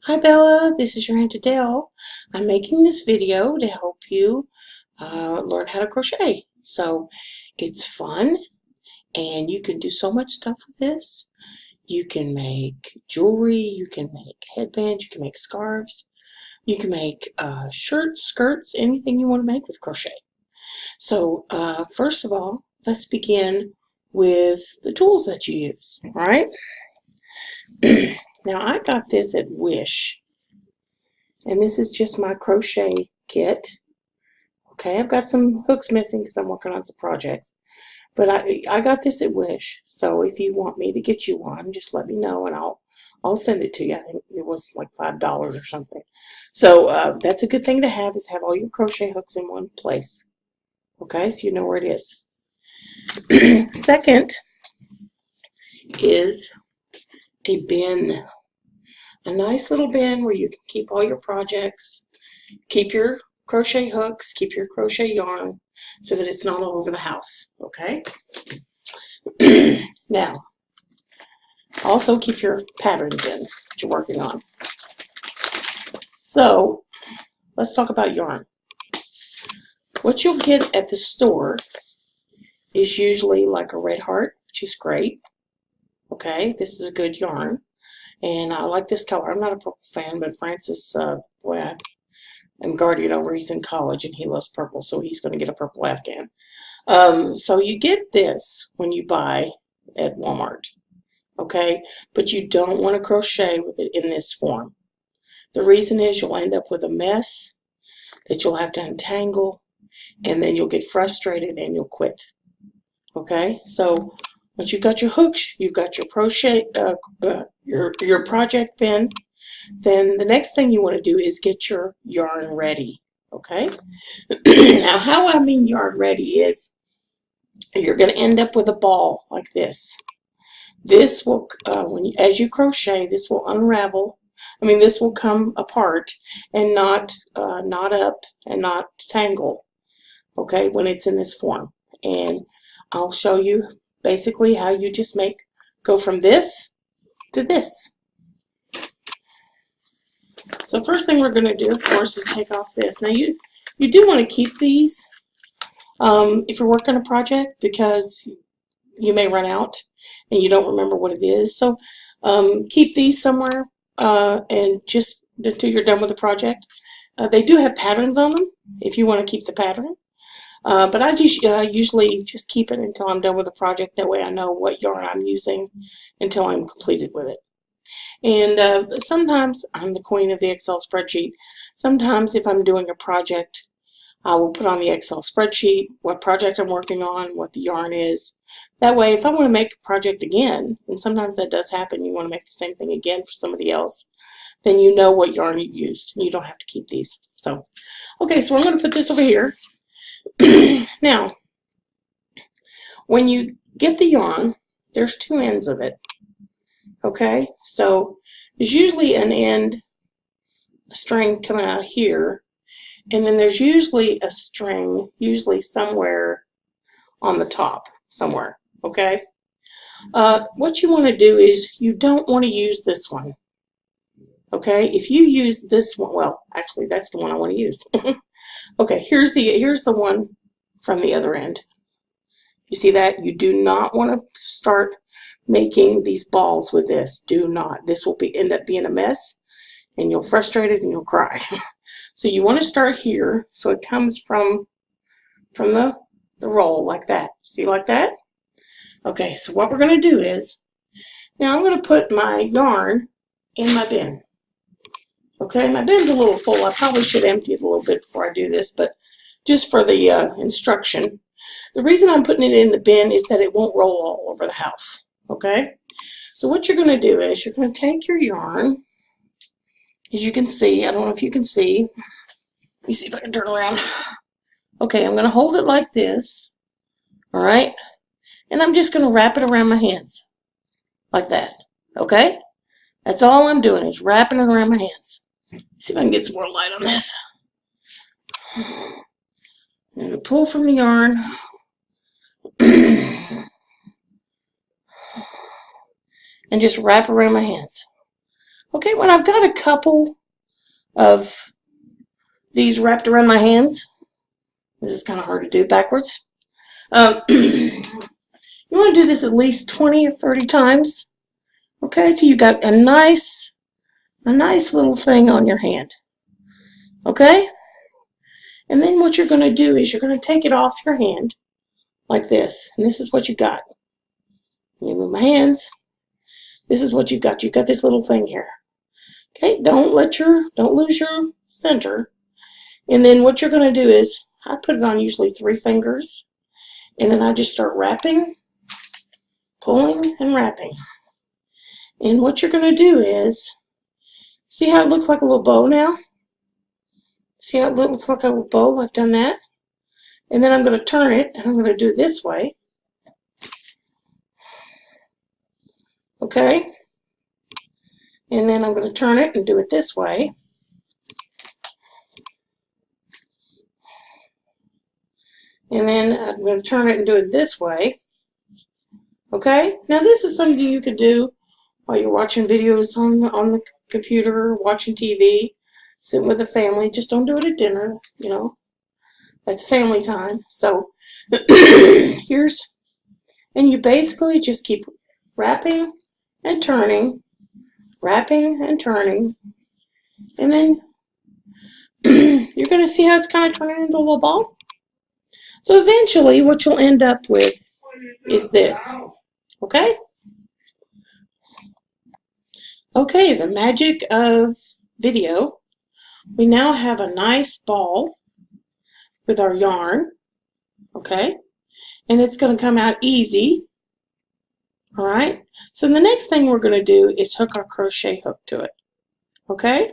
Hi Bella, this is your Aunt Adele. I'm making this video to help you learn how to crochet. So it's fun and you can do so much stuff with this. You can make jewelry, you can make headbands, you can make scarves, you can make shirts, skirts, anything you want to make with crochet. So first of all, let's begin with the tools that you use, all right? Now I got this at Wish. And this is just my crochet kit. Okay, I've got some hooks missing because I'm working on some projects. But I got this at Wish. So if you want me to get you one, just let me know and I'll send it to you. I think it was like $5 or something. So that's a good thing to have, is have all your crochet hooks in one place. Okay, so you know where it is. Second is a bin. A nice little bin where you can keep all your projects, keep your crochet hooks, keep your crochet yarn so that it's not all over the house, okay? Now, also keep your patterns in that you're working on. So, let's talk about yarn. What you'll get at the store is usually like a red heart, which is great. Okay, this is a good yarn. And I like this color. I'm not a purple fan, but Francis, boy, I'm guardian over. He's in college and he loves purple, so he's going to get a purple Afghan. So you get this when you buy at Walmart, okay? But you don't want to crochet with it in this form. The reason is you'll end up with a mess that you'll have to untangle, and then you'll get frustrated and you'll quit, okay? So once you've got your hooks, you've got your crochet, your project bin, then the next thing you want to do is get your yarn ready, okay? Now, how I mean yarn ready is you're going to end up with a ball like this. This will, as you crochet, this will unravel. I mean, this will come apart and not knot up and not tangle, okay, when it's in this form. And I'll show you basically how you just go from this to this. So first thing we're going to do, of course, is take off this. Now you do want to keep these if you're working a project, because you may run out and you don't remember what it is. So keep these somewhere and just until you're done with the project. They do have patterns on them if you want to keep the pattern. But I just usually just keep it until I'm done with the project. That way I know what yarn I'm using until I'm completed with it. And sometimes I'm the queen of the Excel spreadsheet. Sometimes if I'm doing a project, I will put on the Excel spreadsheet what project I'm working on, what the yarn is. That way, if I want to make a project again, and sometimes that does happen, you want to make the same thing again for somebody else, then you know what yarn you used. You don't have to keep these. So, okay, so I'm going to put this over here. Now, when you get the yarn, there's two ends of it. Okay, so there's usually an end, a string coming out here, and then there's usually a string, usually somewhere on the top, somewhere, okay? What you want to do is you don't want to use this one, okay? If you use this one, well, actually, that's the one I want to use. Okay, here's the one from the other end. You see that? You do not want to start making these balls with this. Do not. This will end up being a mess, and you'll frustrate it and you'll cry. So you want to start here, so it comes from the roll like that. See, like that? Okay, so what we're going to do is, now I'm going to put my yarn in my bin. Okay, my bin's a little full. I probably should empty it a little bit before I do this, but just for the instruction. The reason I'm putting it in the bin is that it won't roll all over the house. Okay, so what you're going to do is you're going to take your yarn, as you can see. I don't know if you can see. Let me see if I can turn around. Okay, I'm going to hold it like this, all right, and I'm just going to wrap it around my hands like that. Okay, that's all I'm doing is wrapping it around my hands. See if I can get some more light on this. I'm going to pull from the yarn. And just wrap around my hands. Okay, when I've got a couple of these wrapped around my hands, this is kind of hard to do backwards. You want to do this at least 20 or 30 times, okay, till you got a nice little thing on your hand, okay? And then what you're going to do is you're going to take it off your hand like this, and this is what you got. You move my hands. This is what you've got. You've got this little thing here. Okay, don't lose your center. And then what you're going to do is, I put it on usually 3 fingers, and then I just start wrapping, pulling, and wrapping. And what you're going to do is, see how it looks like a little bow now? See how it looks like a little bow? I've done that. And then I'm going to turn it, and I'm going to do it this way. Okay? And then I'm going to turn it and do it this way. And then I'm going to turn it and do it this way. Okay? Now this is something you can do while you're watching videos on the computer, watching TV, sitting with the family. Just don't do it at dinner, you know. That's family time. So here's, and you basically just keep wrapping and turning, wrapping and turning, and then you're going to see how it's kind of turning into a little ball. So eventually what you'll end up with is this, okay? Okay, the magic of video. We now have a nice ball with our yarn, okay? And it's going to come out easy, all right? So the next thing we're going to do is hook our crochet hook to it, okay?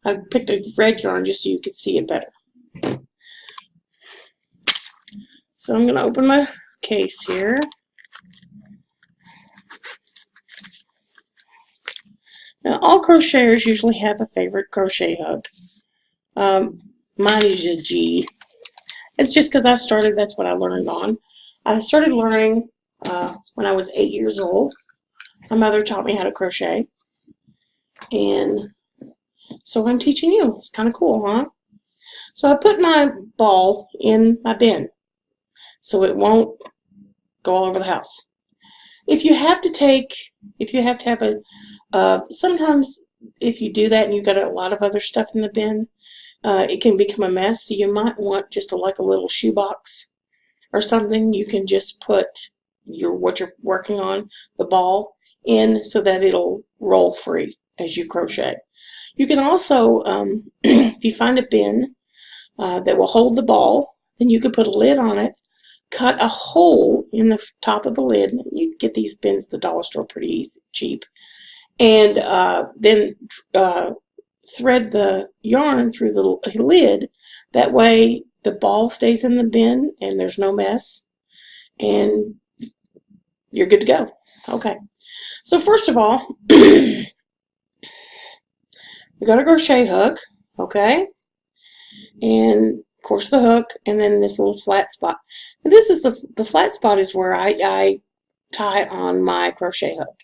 I picked a red yarn just so you could see it better. So I'm going to open my case here. Now, all crocheters usually have a favorite crochet hook. Mine is a G. It's just because that's what I learned on. I started learning when I was 8 years old. My mother taught me how to crochet. And so I'm teaching you. It's kind of cool, huh? So I put my ball in my bin so it won't go all over the house. If you have to have a, sometimes if you do that and you've got a lot of other stuff in the bin, it can become a mess. So you might want just like a little shoebox or something. You can just put what you're working on, the ball, in so that it'll roll free as you crochet. You can also, if you find a bin that will hold the ball, then you could put a lid on it, cut a hole in the top of the lid. You can get these bins at the dollar store pretty easy, cheap. And then thread the yarn through the lid. That way the ball stays in the bin and there's no mess. And you're good to go. Okay. So first of all, we got a crochet hook, okay? And of course the hook, and then this little flat spot. And this is the flat spot is where I tie on my crochet hook.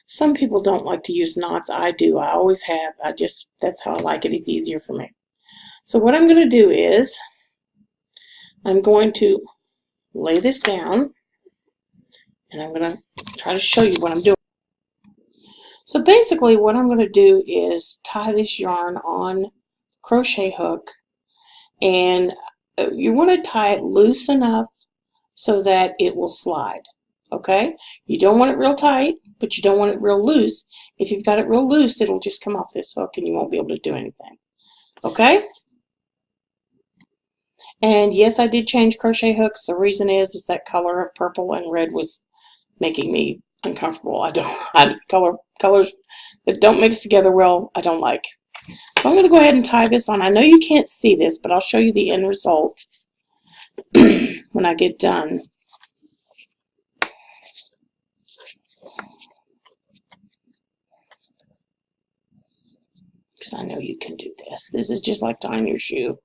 Some people don't like to use knots. I do. I always have. That's how I like it. It's easier for me. So what I'm going to do is I'm going to lay this down, and I'm going to try to show you what I'm doing. So basically what I'm going to do is tie this yarn on crochet hook, and you want to tie it loose enough so that it will slide. Okay? You don't want it real tight, but you don't want it real loose. If you've got it real loose, it'll just come off this hook and you won't be able to do anything. Okay? And yes, I did change crochet hooks. The reason is that color of purple and red was making me uncomfortable. Colors that don't mix together well, I don't like. So I'm going to go ahead and tie this on. I know you can't see this, but I'll show you the end result when I get done. Because I know you can do this. This is just like tying your shoe.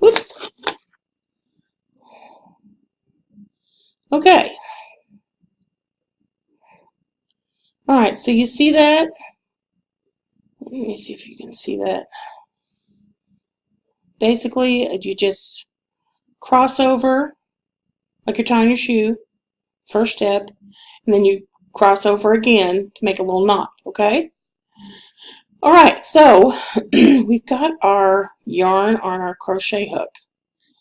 Whoops. Okay. Alright, so you see that? me see if you can see that. Basically, you just cross over like you're tying your shoe, first step, and then you cross over again to make a little knot, okay? All right, so we've got our yarn on our crochet hook,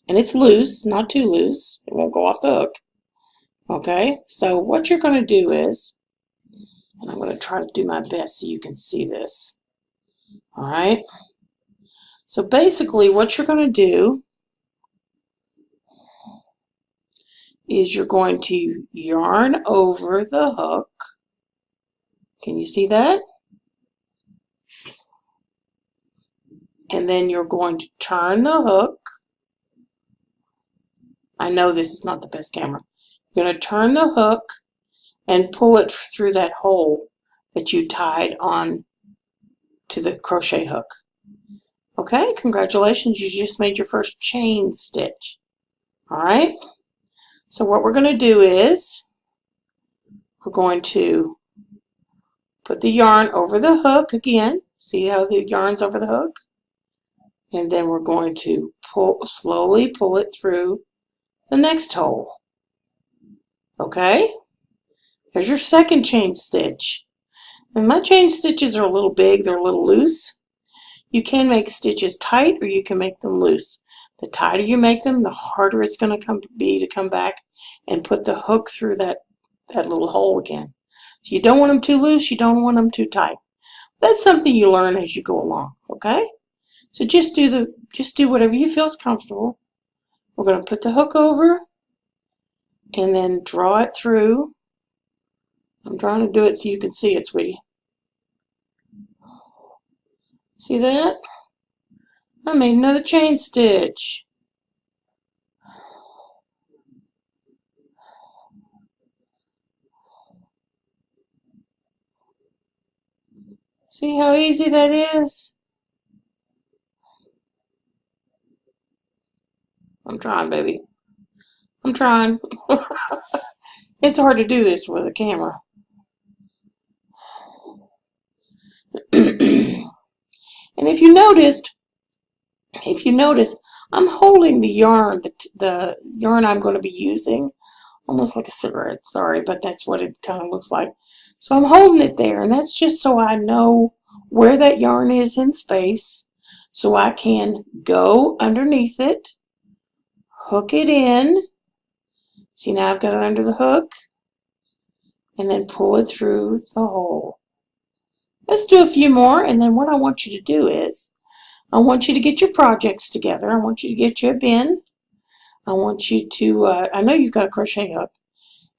and it's loose, not too loose. It won't go off the hook, okay? So what you're going to do is, and I'm going to try to do my best so you can see this, all right? So basically what you're going to do is you're going to yarn over the hook. Can you see that? And then you're going to turn the hook. I know this is not the best camera. You're going to turn the hook and pull it through that hole that you tied on to the crochet hook. Okay, congratulations, you just made your first chain stitch. All right, so what we're going to do is we're going to put the yarn over the hook again. See how the yarn's over the hook? And then we're going to slowly pull it through the next hole. Okay, there's your second chain stitch. And my chain stitches are a little big, they're a little loose. You can make stitches tight or you can make them loose. The tighter you make them, the harder it's going to be to come back and put the hook through that little hole again. So you don't want them too loose, you don't want them too tight. That's something you learn as you go along, okay? So just do whatever you feel is comfortable. We're going to put the hook over and then draw it through. I'm trying to do it so you can see it, sweetie. See that? I made another chain stitch. See how easy that is? I'm trying, baby. I'm trying. It's hard to do this with a camera. And if you notice, I'm holding the yarn, the yarn I'm going to be using, almost like a cigarette, sorry, but that's what it kind of looks like. So I'm holding it there, and that's just so I know where that yarn is in space, so I can go underneath it, hook it in. See, now I've got it under the hook, and then pull it through the hole. Let's do a few more, and then what I want you to do is, I want you to get your projects together. I want you to get you a bin. I want you to, I know you've got a crochet hook,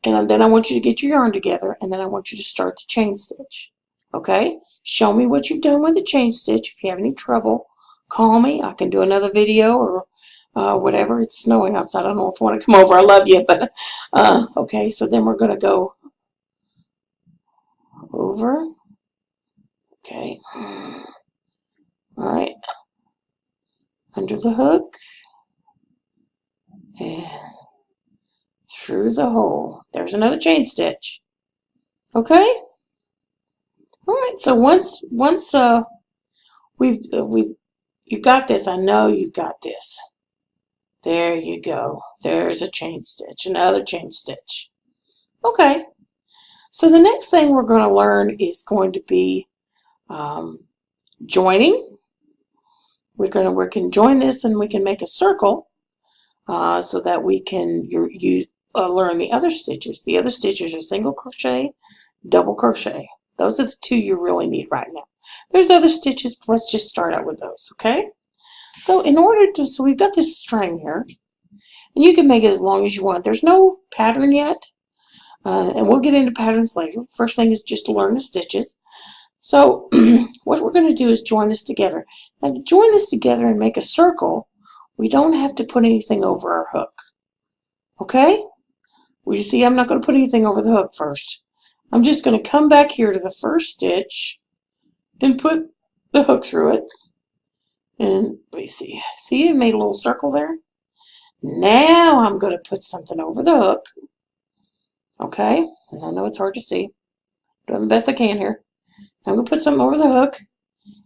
and then I want you to get your yarn together, and then I want you to start the chain stitch. Okay? Show me what you've done with the chain stitch. If you have any trouble, call me. I can do another video or whatever. It's snowing outside. I don't know if you want to come over. I love you, but okay. So then we're going to go over. Okay. All right. Under the hook and through the hole. There's another chain stitch. Okay. All right. So once you've got this, I know you've got this. There you go. There's a chain stitch, another chain stitch. Okay. So the next thing we're going to learn is going to be joining. We can join this and we can make a circle so that we can learn the other stitches. The other stitches are single crochet, double crochet. Those are the two you really need right now. There's other stitches, but let's just start out with those, okay? So so we've got this string here, and you can make it as long as you want. There's no pattern yet, and we'll get into patterns later. First thing is just to learn the stitches. So what we're going to do is join this together. Now to join this together and make a circle, we don't have to put anything over our hook. Okay? Well, you see, I'm not going to put anything over the hook first. I'm just going to come back here to the first stitch and put the hook through it. And let me see. See, it made a little circle there. Now I'm going to put something over the hook. Okay? And I know it's hard to see. Doing the best I can here. I'm going to put something over the hook,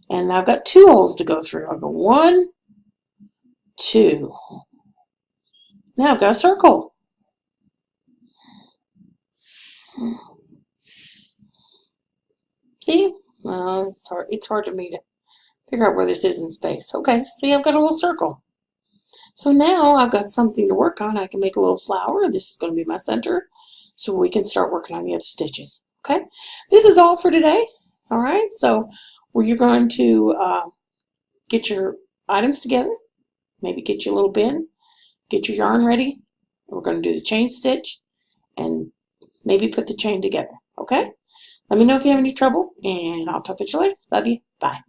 And I've got 2 holes to go through. I'll go 1, 2. Now I've got a circle. See? Well, it's hard to me to figure out where this is in space. Okay, see, I've got a little circle. So now I've got something to work on. I can make a little flower. This is going to be my center. So we can start working on the other stitches. Okay, this is all for today. All right, so you're going to get your items together. Maybe get you a little bin. Get your yarn ready. We're going to do the chain stitch and maybe put the chain together. Okay, let me know if you have any trouble, and I'll talk to you later. Love you. Bye.